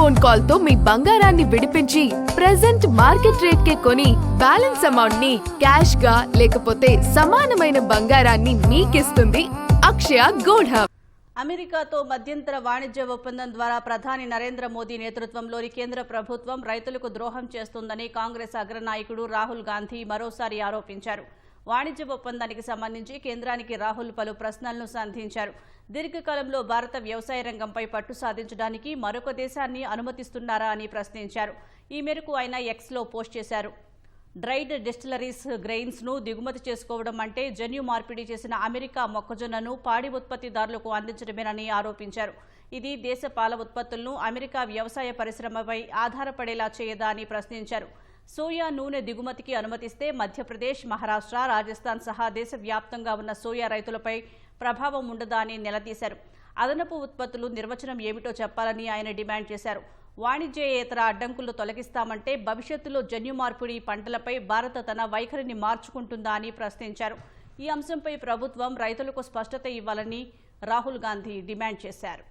Phone call తో మీ బంగారాన్ని విడిపించి ప్రెజెంట్ మార్కెట్ రేట్ కే కొని బ్యాలెన్స్ అమౌంట్ ని క్యాష్ గా లేకపోతే సమానమైన బంగారాన్ని మీకిస్తుంది అక్షయ గోల్డ్ హబ్. అమెరికాతో మధ్యంతర వాణిజ్య ఒప్పందం ద్వారా ప్రధాని నరేంద్ర మోదీ నేతృత్వంలోని కేంద్ర ప్రభుత్వం రైతులకు ద్రోహం చేస్తుందని కాంగ్రెస్ అగ్రనాయకుడు రాహుల్ గాంధీ మరోసారి ఆరోపించారు. వాణిజ్య ఒప్పందానికి సంబంధించి కేంద్రానికి రాహుల్ పలు ప్రశ్నలను సంధించారు. దీర్ఘకాలంలో భారత వ్యవసాయ రంగంపై పట్టు సాధించడానికి మరొక దేశాన్ని అనుమతిస్తున్నారా అని ప్రశ్నించారు. ఈ మేరకు ఆయన ఎక్స్లో పోస్ట్ చేశారు. డ్రైడ్ డిస్టిలరీస్ గ్రెయిన్స్ ను దిగుమతి చేసుకోవడం అంటే జన్యు మార్పిడి చేసిన అమెరికా మొక్కజొన్నను పాడి ఉత్పత్తిదారులకు అందించడమేనని ఆరోపించారు. ఇది దేశ పాల ఉత్పత్తులను అమెరికా వ్యవసాయ పరిశ్రమపై ఆధారపడేలా చేయదా అని ప్రశ్నించారు. సోయా నూనె దిగుమతికి అనుమతిస్తే మధ్యప్రదేశ్, మహారాష్ట్ర, రాజస్థాన్ సహా దేశవ్యాప్తంగా ఉన్న సోయా రైతులపై ప్రభావం ఉండదా అని నిలదీశారు. అదనపు ఉత్పత్తులు నిర్వచనం ఏమిటో చెప్పాలని ఆయన డిమాండ్ చేశారు. వాణిజ్యేతర అడ్డంకులు తొలగిస్తామంటే భవిష్యత్తులో జన్యు మార్పిడి పంటలపై భారత్ తన వైఖరిని మార్చుకుంటుందా అని ప్రశ్నించారు. ఈ అంశంపై ప్రభుత్వం రైతులకు స్పష్టత ఇవ్వాలని రాహుల్ గాంధీ డిమాండ్ చేశారు.